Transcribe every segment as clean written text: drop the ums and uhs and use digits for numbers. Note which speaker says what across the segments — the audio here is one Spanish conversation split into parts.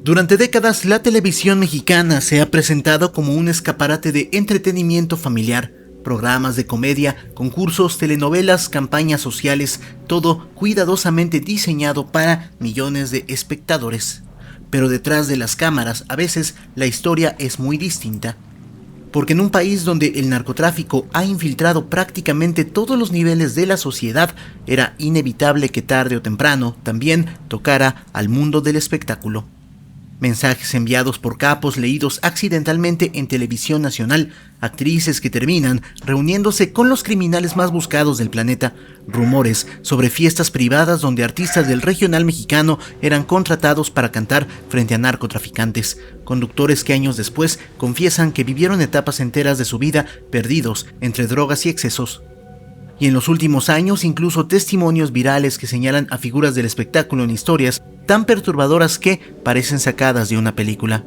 Speaker 1: Durante décadas, la televisión mexicana se ha presentado como un escaparate de entretenimiento familiar. Programas de comedia, concursos, telenovelas, campañas sociales, todo cuidadosamente diseñado para millones de espectadores. Pero detrás de las cámaras, a veces, la historia es muy distinta. Porque en un país donde el narcotráfico ha infiltrado prácticamente todos los niveles de la sociedad, era inevitable que tarde o temprano también tocara al mundo del espectáculo. Mensajes enviados por capos leídos accidentalmente en televisión nacional, actrices que terminan reuniéndose con los criminales más buscados del planeta, rumores sobre fiestas privadas donde artistas del regional mexicano eran contratados para cantar frente a narcotraficantes, conductores que años después confiesan que vivieron etapas enteras de su vida perdidos entre drogas y excesos. Y en los últimos años incluso testimonios virales que señalan a figuras del espectáculo en historias tan perturbadoras que parecen sacadas de una película.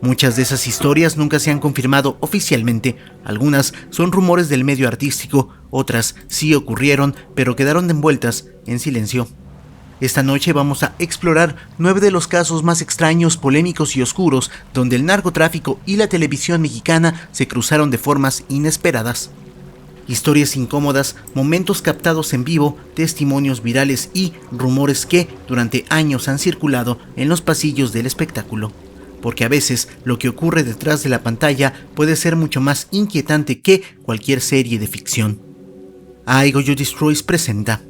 Speaker 1: Muchas de esas historias nunca se han confirmado oficialmente, algunas son rumores del medio artístico, otras sí ocurrieron, pero quedaron envueltas en silencio. Esta noche vamos a explorar 9 de los casos más extraños, polémicos y oscuros, donde el narcotráfico y la televisión mexicana se cruzaron de formas inesperadas. Historias incómodas, momentos captados en vivo, testimonios virales y rumores que durante años han circulado en los pasillos del espectáculo. Porque a veces lo que ocurre detrás de la pantalla puede ser mucho más inquietante que cualquier serie de ficción. I Got You Destroys presenta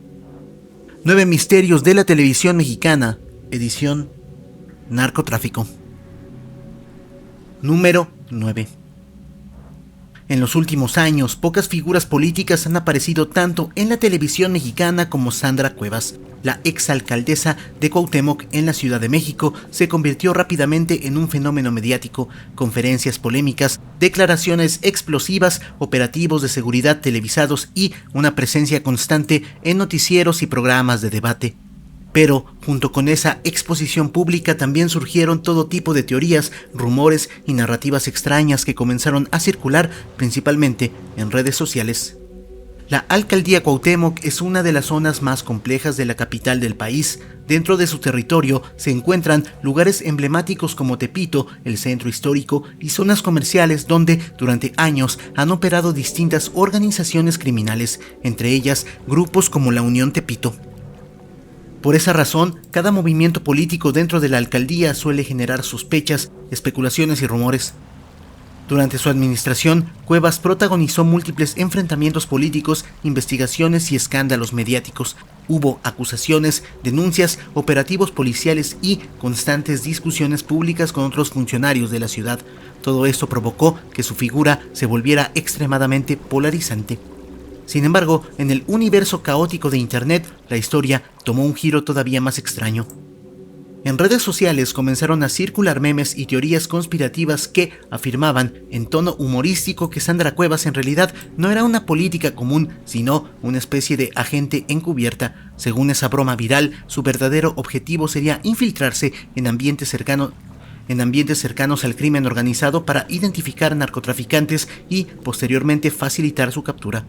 Speaker 1: 9 misterios de la televisión mexicana, edición Narcotráfico. Número 9. En los últimos años, pocas figuras políticas han aparecido tanto en la televisión mexicana como Sandra Cuevas. La exalcaldesa de Cuauhtémoc en la Ciudad de México se convirtió rápidamente en un fenómeno mediático, conferencias polémicas, declaraciones explosivas, operativos de seguridad televisados y una presencia constante en noticieros y programas de debate. Pero, junto con esa exposición pública también surgieron todo tipo de teorías, rumores y narrativas extrañas que comenzaron a circular principalmente en redes sociales. La alcaldía Cuauhtémoc es una de las zonas más complejas de la capital del país. Dentro de su territorio se encuentran lugares emblemáticos como Tepito, el centro histórico y zonas comerciales donde durante años han operado distintas organizaciones criminales, entre ellas grupos como la Unión Tepito. Por esa razón, cada movimiento político dentro de la alcaldía suele generar sospechas, especulaciones y rumores. Durante su administración, Cuevas protagonizó múltiples enfrentamientos políticos, investigaciones y escándalos mediáticos. Hubo acusaciones, denuncias, operativos policiales y constantes discusiones públicas con otros funcionarios de la ciudad. Todo esto provocó que su figura se volviera extremadamente polarizante. Sin embargo, en el universo caótico de Internet, la historia tomó un giro todavía más extraño. En redes sociales comenzaron a circular memes y teorías conspirativas que afirmaban, en tono humorístico, que Sandra Cuevas en realidad no era una política común, sino una especie de agente encubierta. Según esa broma viral, su verdadero objetivo sería infiltrarse en ambientes cercanos al crimen organizado para identificar narcotraficantes y, posteriormente, facilitar su captura.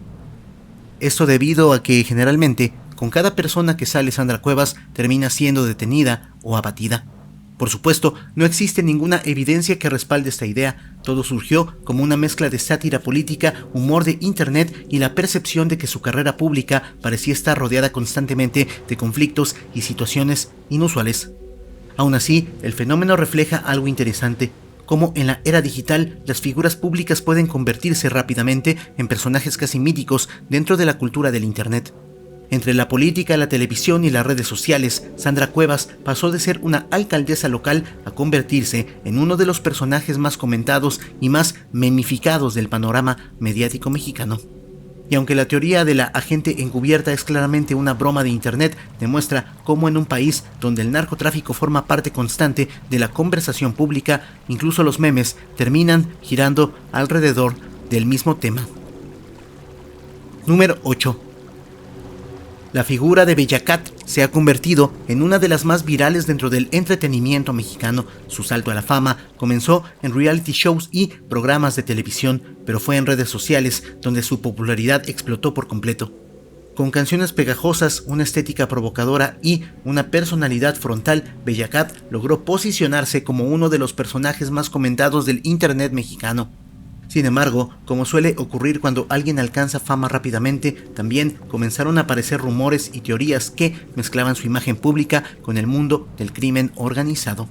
Speaker 1: Esto debido a que, generalmente, con cada persona que sale Sandra Cuevas termina siendo detenida o abatida. Por supuesto, no existe ninguna evidencia que respalde esta idea. Todo surgió como una mezcla de sátira política, humor de internet y la percepción de que su carrera pública parecía estar rodeada constantemente de conflictos y situaciones inusuales. Aún así, el fenómeno refleja algo interesante. Cómo en la era digital las figuras públicas pueden convertirse rápidamente en personajes casi míticos dentro de la cultura del Internet. Entre la política, la televisión y las redes sociales, Sandra Cuevas pasó de ser una alcaldesa local a convertirse en uno de los personajes más comentados y más memificados del panorama mediático mexicano. Y aunque la teoría de la agente encubierta es claramente una broma de internet, demuestra cómo en un país donde el narcotráfico forma parte constante de la conversación pública, incluso los memes terminan girando alrededor del mismo tema. Número 8. La figura de Bella Cat se ha convertido en una de las más virales dentro del entretenimiento mexicano. Su salto a la fama comenzó en reality shows y programas de televisión, pero fue en redes sociales donde su popularidad explotó por completo. Con canciones pegajosas, una estética provocadora y una personalidad frontal, Bella Cat logró posicionarse como uno de los personajes más comentados del internet mexicano. Sin embargo, como suele ocurrir cuando alguien alcanza fama rápidamente, también comenzaron a aparecer rumores y teorías que mezclaban su imagen pública con el mundo del crimen organizado.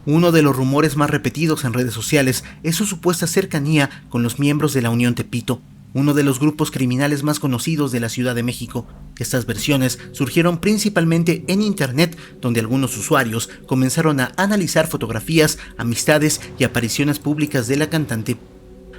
Speaker 1: Uno de los rumores más repetidos en redes sociales es su supuesta cercanía con los miembros de la Unión Tepito, uno de los grupos criminales más conocidos de la Ciudad de México. Estas versiones surgieron principalmente en internet, donde algunos usuarios comenzaron a analizar fotografías, amistades y apariciones públicas de la cantante.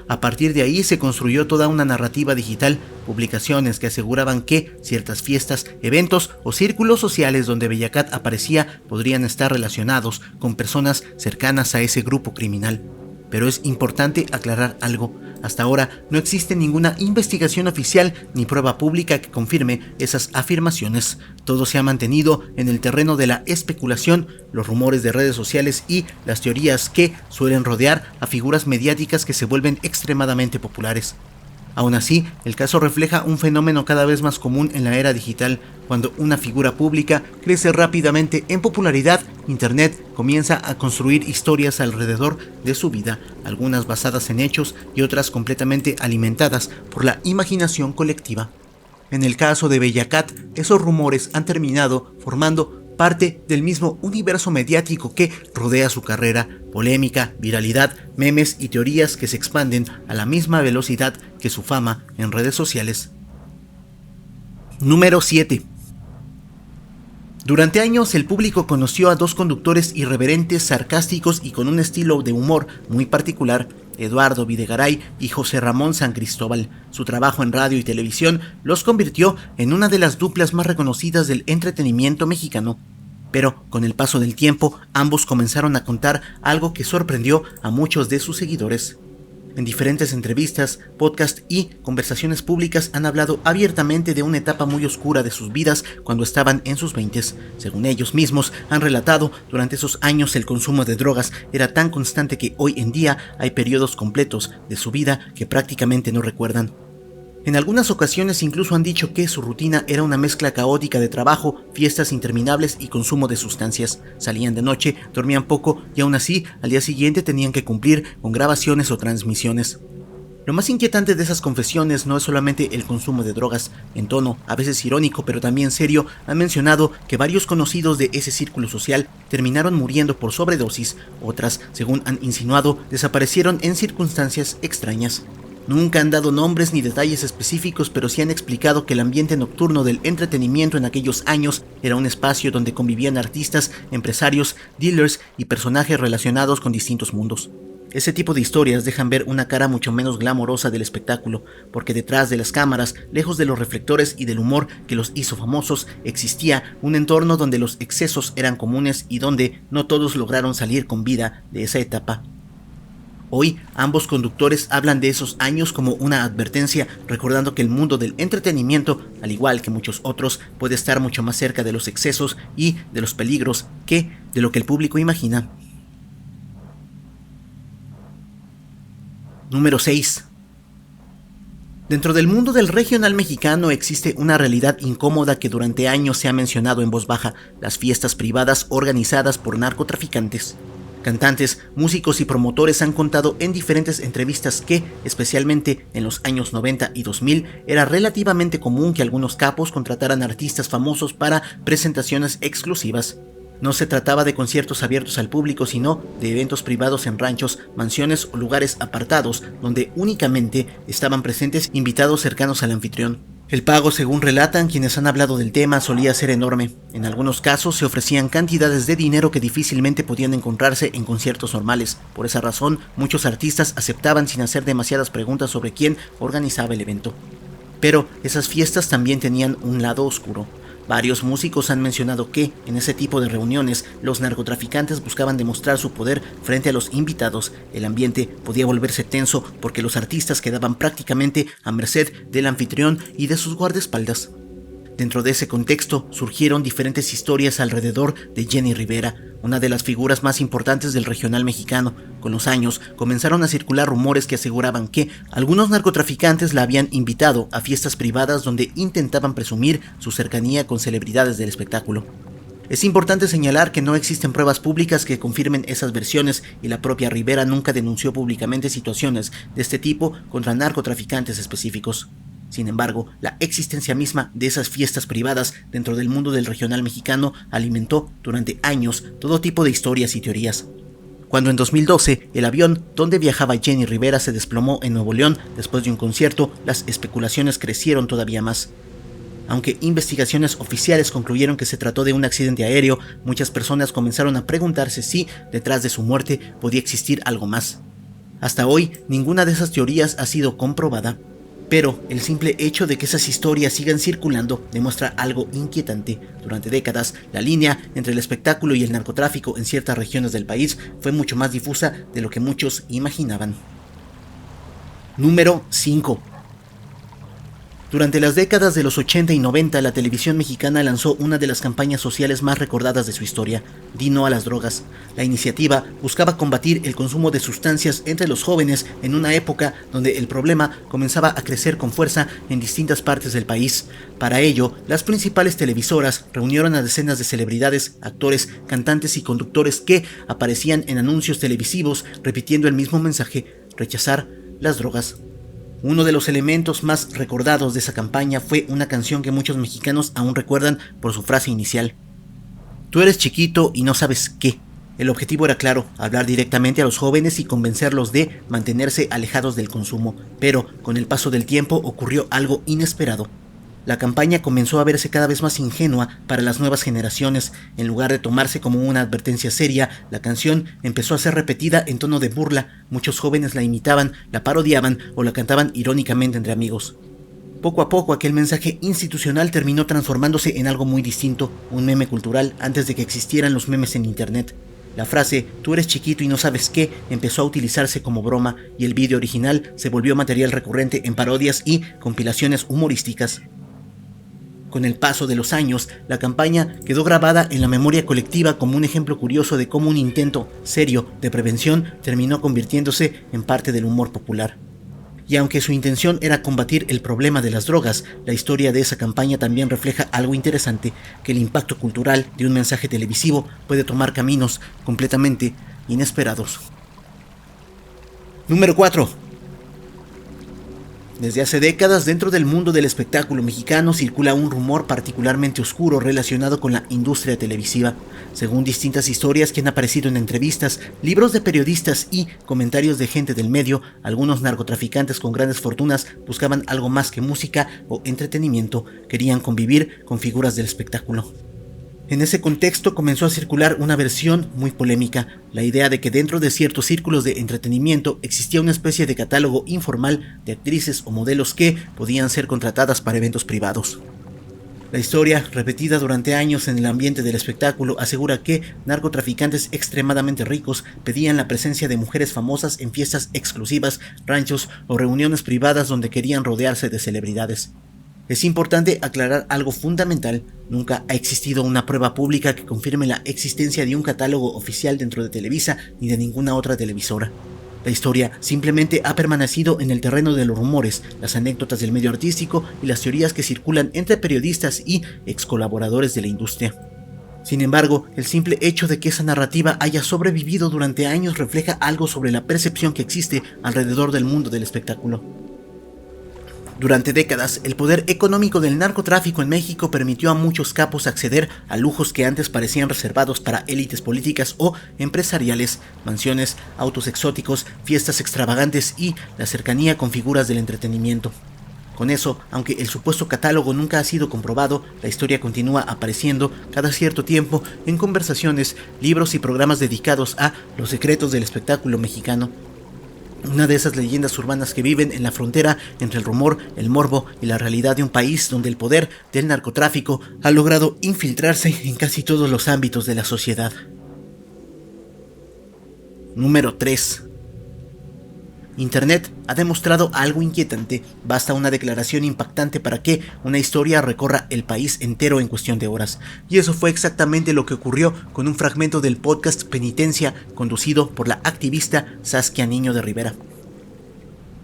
Speaker 1: A partir de ahí se construyó toda una narrativa digital, publicaciones que aseguraban que ciertas fiestas, eventos o círculos sociales donde Bella Cat aparecía podrían estar relacionados con personas cercanas a ese grupo criminal. Pero es importante aclarar algo. Hasta ahora no existe ninguna investigación oficial ni prueba pública que confirme esas afirmaciones. Todo se ha mantenido en el terreno de la especulación, los rumores de redes sociales y las teorías que suelen rodear a figuras mediáticas que se vuelven extremadamente populares. Aún así, el caso refleja un fenómeno cada vez más común en la era digital. Cuando una figura pública crece rápidamente en popularidad, Internet comienza a construir historias alrededor de su vida, algunas basadas en hechos y otras completamente alimentadas por la imaginación colectiva. En el caso de Bella Cat, esos rumores han terminado formando parte del mismo universo mediático que rodea su carrera, polémica, viralidad, memes y teorías que se expanden a la misma velocidad que su fama en redes sociales. Número 7. Durante años el público conoció a dos conductores irreverentes, sarcásticos y con un estilo de humor muy particular, Eduardo Videgaray y José Ramón San Cristóbal. Su trabajo en radio y televisión los convirtió en una de las duplas más reconocidas del entretenimiento mexicano. Pero con el paso del tiempo, ambos comenzaron a contar algo que sorprendió a muchos de sus seguidores. En diferentes entrevistas, podcasts y conversaciones públicas han hablado abiertamente de una etapa muy oscura de sus vidas cuando estaban en sus 20s. Según ellos mismos han relatado, durante esos años el consumo de drogas era tan constante que hoy en día hay periodos completos de su vida que prácticamente no recuerdan. En algunas ocasiones incluso han dicho que su rutina era una mezcla caótica de trabajo, fiestas interminables y consumo de sustancias. Salían de noche, dormían poco y aún así al día siguiente tenían que cumplir con grabaciones o transmisiones. Lo más inquietante de esas confesiones no es solamente el consumo de drogas. En tono a veces irónico pero también serio, han mencionado que varios conocidos de ese círculo social terminaron muriendo por sobredosis. Otras, según han insinuado, desaparecieron en circunstancias extrañas. Nunca han dado nombres ni detalles específicos, pero sí han explicado que el ambiente nocturno del entretenimiento en aquellos años era un espacio donde convivían artistas, empresarios, dealers y personajes relacionados con distintos mundos. Ese tipo de historias dejan ver una cara mucho menos glamorosa del espectáculo, porque detrás de las cámaras, lejos de los reflectores y del humor que los hizo famosos, existía un entorno donde los excesos eran comunes y donde no todos lograron salir con vida de esa etapa. Hoy, ambos conductores hablan de esos años como una advertencia, recordando que el mundo del entretenimiento, al igual que muchos otros, puede estar mucho más cerca de los excesos y de los peligros que de lo que el público imagina. Número 6. Dentro del mundo del regional mexicano existe una realidad incómoda que durante años se ha mencionado en voz baja: las fiestas privadas organizadas por narcotraficantes. Cantantes, músicos y promotores han contado en diferentes entrevistas que, especialmente en los años 90 y 2000, era relativamente común que algunos capos contrataran artistas famosos para presentaciones exclusivas. No se trataba de conciertos abiertos al público, sino de eventos privados en ranchos, mansiones o lugares apartados, donde únicamente estaban presentes invitados cercanos al anfitrión. El pago, según relatan quienes han hablado del tema, solía ser enorme. En algunos casos se ofrecían cantidades de dinero que difícilmente podían encontrarse en conciertos normales. Por esa razón, muchos artistas aceptaban sin hacer demasiadas preguntas sobre quién organizaba el evento. Pero esas fiestas también tenían un lado oscuro. Varios músicos han mencionado que, en ese tipo de reuniones, los narcotraficantes buscaban demostrar su poder frente a los invitados. El ambiente podía volverse tenso porque los artistas quedaban prácticamente a merced del anfitrión y de sus guardaespaldas. Dentro de ese contexto surgieron diferentes historias alrededor de Jenny Rivera, una de las figuras más importantes del regional mexicano. Con los años comenzaron a circular rumores que aseguraban que algunos narcotraficantes la habían invitado a fiestas privadas donde intentaban presumir su cercanía con celebridades del espectáculo. Es importante señalar que no existen pruebas públicas que confirmen esas versiones y la propia Rivera nunca denunció públicamente situaciones de este tipo contra narcotraficantes específicos. Sin embargo, la existencia misma de esas fiestas privadas dentro del mundo del regional mexicano alimentó durante años todo tipo de historias y teorías. Cuando en 2012 el avión donde viajaba Jenny Rivera se desplomó en Nuevo León después de un concierto, las especulaciones crecieron todavía más. Aunque investigaciones oficiales concluyeron que se trató de un accidente aéreo, muchas personas comenzaron a preguntarse si detrás de su muerte podía existir algo más. Hasta hoy, ninguna de esas teorías ha sido comprobada. Pero el simple hecho de que esas historias sigan circulando demuestra algo inquietante. Durante décadas, la línea entre el espectáculo y el narcotráfico en ciertas regiones del país fue mucho más difusa de lo que muchos imaginaban. Número 5. Durante las décadas de los 80 y 90, la televisión mexicana lanzó una de las campañas sociales más recordadas de su historia, Di no a las drogas. La iniciativa buscaba combatir el consumo de sustancias entre los jóvenes en una época donde el problema comenzaba a crecer con fuerza en distintas partes del país. Para ello, las principales televisoras reunieron a decenas de celebridades, actores, cantantes y conductores que aparecían en anuncios televisivos repitiendo el mismo mensaje: rechazar las drogas. Uno de los elementos más recordados de esa campaña fue una canción que muchos mexicanos aún recuerdan por su frase inicial: tú eres chiquito y no sabes qué. El objetivo era claro, hablar directamente a los jóvenes y convencerlos de mantenerse alejados del consumo, pero con el paso del tiempo ocurrió algo inesperado. La campaña comenzó a verse cada vez más ingenua para las nuevas generaciones. En lugar de tomarse como una advertencia seria, la canción empezó a ser repetida en tono de burla. Muchos jóvenes la imitaban, la parodiaban o la cantaban irónicamente entre amigos. Poco a poco aquel mensaje institucional terminó transformándose en algo muy distinto, un meme cultural antes de que existieran los memes en internet. La frase "tú eres chiquito y no sabes qué" empezó a utilizarse como broma y el vídeo original se volvió material recurrente en parodias y compilaciones humorísticas. Con el paso de los años, la campaña quedó grabada en la memoria colectiva como un ejemplo curioso de cómo un intento serio de prevención terminó convirtiéndose en parte del humor popular. Y aunque su intención era combatir el problema de las drogas, la historia de esa campaña también refleja algo interesante, que el impacto cultural de un mensaje televisivo puede tomar caminos completamente inesperados. Número 4. Desde hace décadas, dentro del mundo del espectáculo mexicano circula un rumor particularmente oscuro relacionado con la industria televisiva. Según distintas historias que han aparecido en entrevistas, libros de periodistas y comentarios de gente del medio, algunos narcotraficantes con grandes fortunas buscaban algo más que música o entretenimiento, querían convivir con figuras del espectáculo. En ese contexto comenzó a circular una versión muy polémica, la idea de que dentro de ciertos círculos de entretenimiento existía una especie de catálogo informal de actrices o modelos que podían ser contratadas para eventos privados. La historia, repetida durante años en el ambiente del espectáculo, asegura que narcotraficantes extremadamente ricos pedían la presencia de mujeres famosas en fiestas exclusivas, ranchos o reuniones privadas donde querían rodearse de celebridades. Es importante aclarar algo fundamental: nunca ha existido una prueba pública que confirme la existencia de un catálogo oficial dentro de Televisa ni de ninguna otra televisora. La historia simplemente ha permanecido en el terreno de los rumores, las anécdotas del medio artístico y las teorías que circulan entre periodistas y ex colaboradores de la industria. Sin embargo, el simple hecho de que esa narrativa haya sobrevivido durante años refleja algo sobre la percepción que existe alrededor del mundo del espectáculo. Durante décadas, el poder económico del narcotráfico en México permitió a muchos capos acceder a lujos que antes parecían reservados para élites políticas o empresariales: mansiones, autos exóticos, fiestas extravagantes y la cercanía con figuras del entretenimiento. Con eso, aunque el supuesto catálogo nunca ha sido comprobado, la historia continúa apareciendo cada cierto tiempo en conversaciones, libros y programas dedicados a los secretos del espectáculo mexicano. Una de esas leyendas urbanas que viven en la frontera entre el rumor, el morbo y la realidad de un país donde el poder del narcotráfico ha logrado infiltrarse en casi todos los ámbitos de la sociedad. Número 3. Internet ha demostrado algo inquietante. Basta una declaración impactante para que una historia recorra el país entero en cuestión de horas. Y eso fue exactamente lo que ocurrió con un fragmento del podcast Penitencia, conducido por la activista Saskia Niño de Rivera.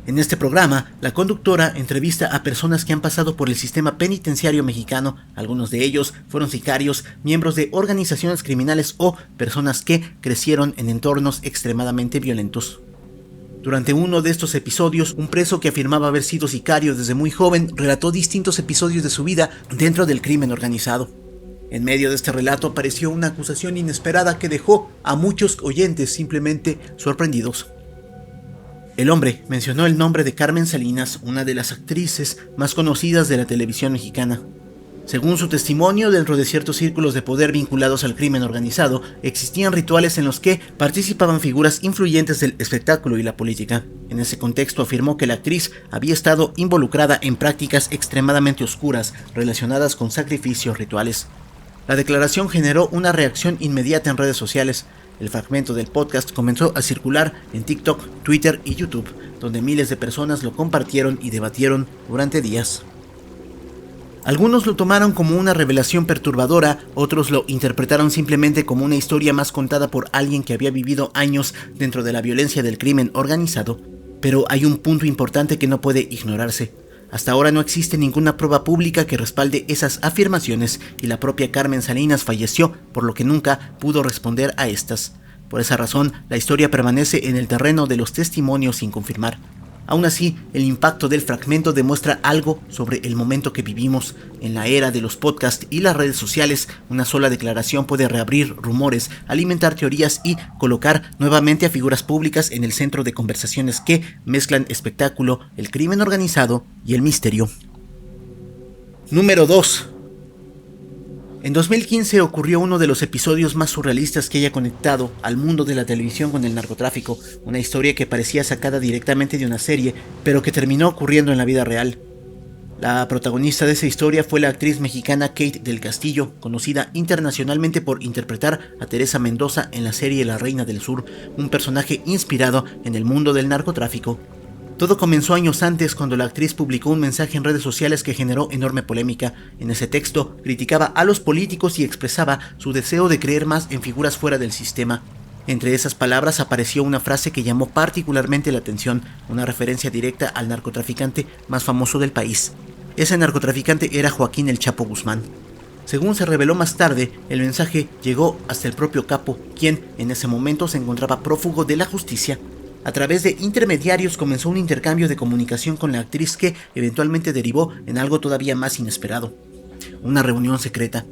Speaker 1: En este programa, la conductora entrevista a personas que han pasado por el sistema penitenciario mexicano. Algunos de ellos fueron sicarios, miembros de organizaciones criminales o personas que crecieron en entornos extremadamente violentos. Durante uno de estos episodios, un preso que afirmaba haber sido sicario desde muy joven relató distintos episodios de su vida dentro del crimen organizado. En medio de este relato apareció una acusación inesperada que dejó a muchos oyentes simplemente sorprendidos. El hombre mencionó el nombre de Carmen Salinas, una de las actrices más conocidas de la televisión mexicana. Según su testimonio, dentro de ciertos círculos de poder vinculados al crimen organizado, existían rituales en los que participaban figuras influyentes del espectáculo y la política. En ese contexto afirmó que la actriz había estado involucrada en prácticas extremadamente oscuras relacionadas con sacrificios rituales. La declaración generó una reacción inmediata en redes sociales. El fragmento del podcast comenzó a circular en TikTok, Twitter y YouTube, donde miles de personas lo compartieron y debatieron durante días. Algunos lo tomaron como una revelación perturbadora, otros lo interpretaron simplemente como una historia más contada por alguien que había vivido años dentro de la violencia del crimen organizado. Pero hay un punto importante que no puede ignorarse. Hasta ahora no existe ninguna prueba pública que respalde esas afirmaciones y la propia Carmen Salinas falleció, por lo que nunca pudo responder a estas. Por esa razón, la historia permanece en el terreno de los testimonios sin confirmar. Aún así, el impacto del fragmento demuestra algo sobre el momento que vivimos. En la era de los podcasts y las redes sociales, una sola declaración puede reabrir rumores, alimentar teorías y colocar nuevamente a figuras públicas en el centro de conversaciones que mezclan espectáculo, el crimen organizado y el misterio. Número 2. En 2015 ocurrió uno de los episodios más surrealistas que haya conectado al mundo de la televisión con el narcotráfico, una historia que parecía sacada directamente de una serie, pero que terminó ocurriendo en la vida real. La protagonista de esa historia fue la actriz mexicana Kate del Castillo, conocida internacionalmente por interpretar a Teresa Mendoza en la serie La Reina del Sur, un personaje inspirado en el mundo del narcotráfico. Todo comenzó años antes cuando la actriz publicó un mensaje en redes sociales que generó enorme polémica. En ese texto criticaba a los políticos y expresaba su deseo de creer más en figuras fuera del sistema. Entre esas palabras apareció una frase que llamó particularmente la atención, una referencia directa al narcotraficante más famoso del país. Ese narcotraficante era Joaquín El Chapo Guzmán. Según se reveló más tarde, el mensaje llegó hasta el propio capo, quien en ese momento se encontraba prófugo de la justicia. A través de intermediarios comenzó un intercambio de comunicación con la actriz que eventualmente derivó en algo todavía más inesperado: una reunión secreta.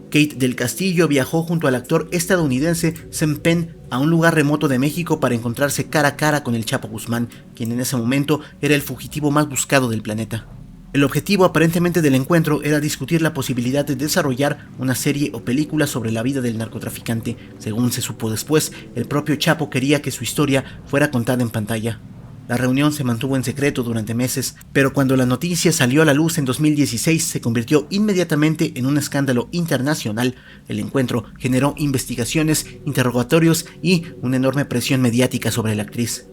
Speaker 1: Kate del Castillo viajó junto al actor estadounidense Sean Penn a un lugar remoto de México para encontrarse cara a cara con el Chapo Guzmán, quien en ese momento era el fugitivo más buscado del planeta. El objetivo aparentemente del encuentro era discutir la posibilidad de desarrollar una serie o película sobre la vida del narcotraficante. Según se supo después, el propio Chapo quería que su historia fuera contada en pantalla. La reunión se mantuvo en secreto durante meses, pero cuando la noticia salió a la luz en 2016 se convirtió inmediatamente en un escándalo internacional. El encuentro generó investigaciones, interrogatorios y una enorme presión mediática sobre la actriz.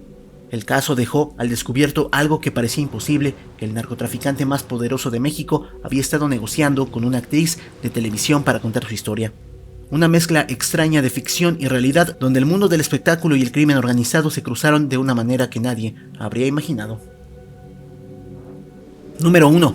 Speaker 1: El caso dejó al descubierto algo que parecía imposible: que el narcotraficante más poderoso de México había estado negociando con una actriz de televisión para contar su historia. Una mezcla extraña de ficción y realidad donde el mundo del espectáculo y el crimen organizado se cruzaron de una manera que nadie habría imaginado. Número 1.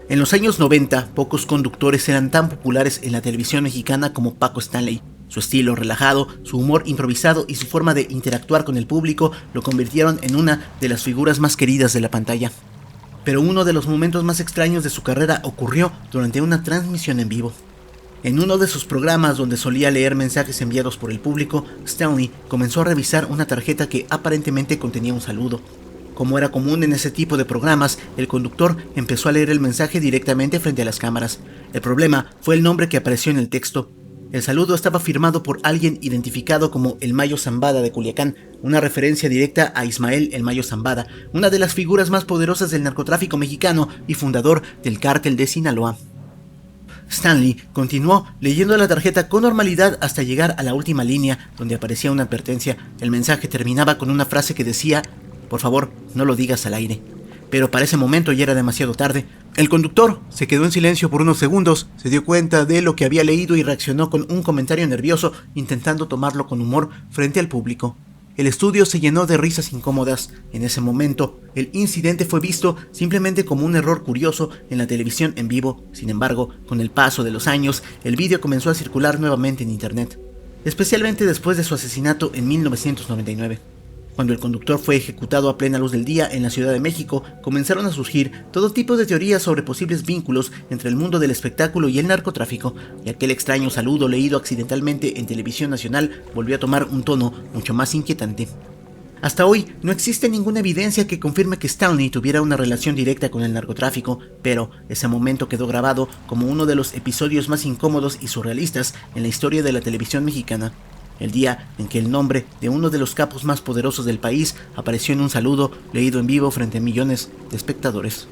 Speaker 1: En los años 90, pocos conductores eran tan populares en la televisión mexicana como Paco Stanley. Su estilo relajado, su humor improvisado y su forma de interactuar con el público lo convirtieron en una de las figuras más queridas de la pantalla. Pero uno de los momentos más extraños de su carrera ocurrió durante una transmisión en vivo. En uno de sus programas, donde solía leer mensajes enviados por el público, Stanley comenzó a revisar una tarjeta que aparentemente contenía un saludo. Como era común en ese tipo de programas, el conductor empezó a leer el mensaje directamente frente a las cámaras. El problema fue el nombre que apareció en el texto. El saludo estaba firmado por alguien identificado como el Mayo Zambada de Culiacán, una referencia directa a Ismael el Mayo Zambada, una de las figuras más poderosas del narcotráfico mexicano y fundador del cártel de Sinaloa. Stanley continuó leyendo la tarjeta con normalidad hasta llegar a la última línea donde aparecía una advertencia. El mensaje terminaba con una frase que decía: por favor, no lo digas al aire. Pero para ese momento ya era demasiado tarde. El conductor se quedó en silencio por unos segundos, se dio cuenta de lo que había leído y reaccionó con un comentario nervioso, intentando tomarlo con humor frente al público. El estudio se llenó de risas incómodas. En ese momento, el incidente fue visto simplemente como un error curioso en la televisión en vivo. Sin embargo, con el paso de los años, el vídeo comenzó a circular nuevamente en internet, especialmente después de su asesinato en 1999. Cuando el conductor fue ejecutado a plena luz del día en la Ciudad de México, comenzaron a surgir todo tipo de teorías sobre posibles vínculos entre el mundo del espectáculo y el narcotráfico, y aquel extraño saludo leído accidentalmente en televisión nacional volvió a tomar un tono mucho más inquietante. Hasta hoy no existe ninguna evidencia que confirme que Stanley tuviera una relación directa con el narcotráfico, pero ese momento quedó grabado como uno de los episodios más incómodos y surrealistas en la historia de la televisión mexicana. El día en que el nombre de uno de los capos más poderosos del país apareció en un saludo leído en vivo frente a millones de espectadores.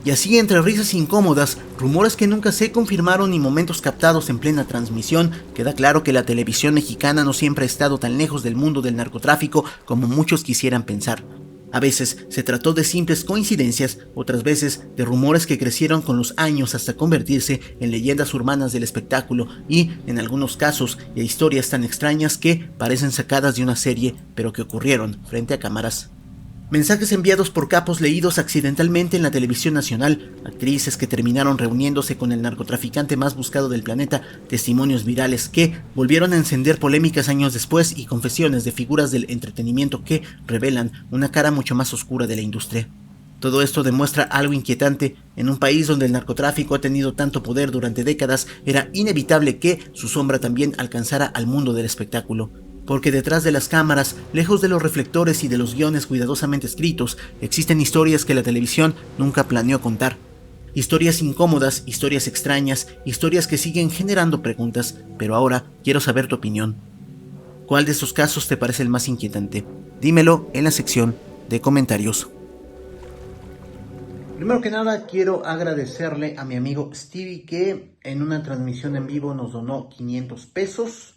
Speaker 1: Y así, entre risas incómodas, rumores que nunca se confirmaron y momentos captados en plena transmisión, queda claro que la televisión mexicana no siempre ha estado tan lejos del mundo del narcotráfico como muchos quisieran pensar. A veces se trató de simples coincidencias, otras veces de rumores que crecieron con los años hasta convertirse en leyendas urbanas del espectáculo y, en algunos casos, de historias tan extrañas que parecen sacadas de una serie, pero que ocurrieron frente a cámaras. Mensajes enviados por capos leídos accidentalmente en la televisión nacional, actrices que terminaron reuniéndose con el narcotraficante más buscado del planeta, testimonios virales que volvieron a encender polémicas años después y confesiones de figuras del entretenimiento que revelan una cara mucho más oscura de la industria. Todo esto demuestra algo inquietante. En un país donde el narcotráfico ha tenido tanto poder durante décadas, era inevitable que su sombra también alcanzara al mundo del espectáculo. Porque detrás de las cámaras, lejos de los reflectores y de los guiones cuidadosamente escritos, existen historias que la televisión nunca planeó contar. Historias incómodas, historias extrañas, historias que siguen generando preguntas, pero ahora quiero saber tu opinión. ¿Cuál de estos casos te parece el más inquietante? Dímelo en la sección de comentarios. Primero que nada, quiero agradecerle a mi amigo Stevie que en una transmisión en vivo nos donó 500 pesos.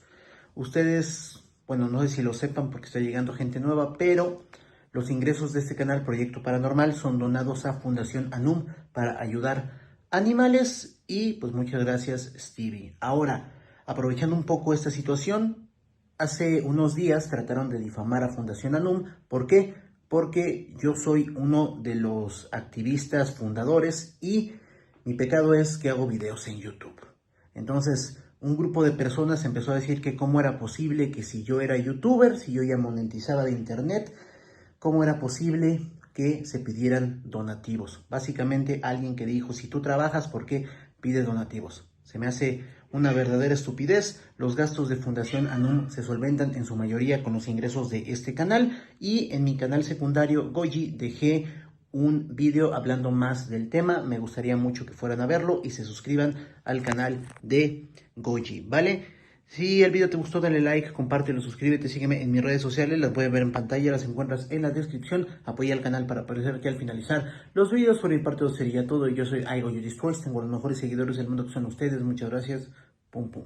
Speaker 1: Ustedes, bueno, no sé si lo sepan porque está llegando gente nueva, pero los ingresos de este canal Proyecto Paranormal son donados a Fundación ANUM para ayudar a animales y pues muchas gracias, Stevie. Ahora, aprovechando un poco esta situación, hace unos días trataron de difamar a Fundación ANUM. ¿Por qué? Porque yo soy uno de los activistas fundadores y mi pecado es que hago videos en YouTube. Entonces, un grupo de personas empezó a decir que cómo era posible que si yo era youtuber, si yo ya monetizaba de internet, cómo era posible que se pidieran donativos. Básicamente alguien que dijo, si tú trabajas, ¿por qué pides donativos? Se me hace una verdadera estupidez. Los gastos de Fundación ANUM se solventan en su mayoría con los ingresos de este canal, y en mi canal secundario Goji dejé un vídeo hablando más del tema. Me gustaría mucho que fueran a verlo y se suscriban al canal de Goji, ¿vale? Si el video te gustó, dale like, compártelo, suscríbete, sígueme en mis redes sociales, las puedes ver en pantalla, las encuentras en la descripción. Apoya al canal para aparecer aquí al finalizar los videos. Por mi parte, eso sería todo. Yo soy I Go You Destroy, tengo los mejores seguidores del mundo que son ustedes. Muchas gracias. Pum pum.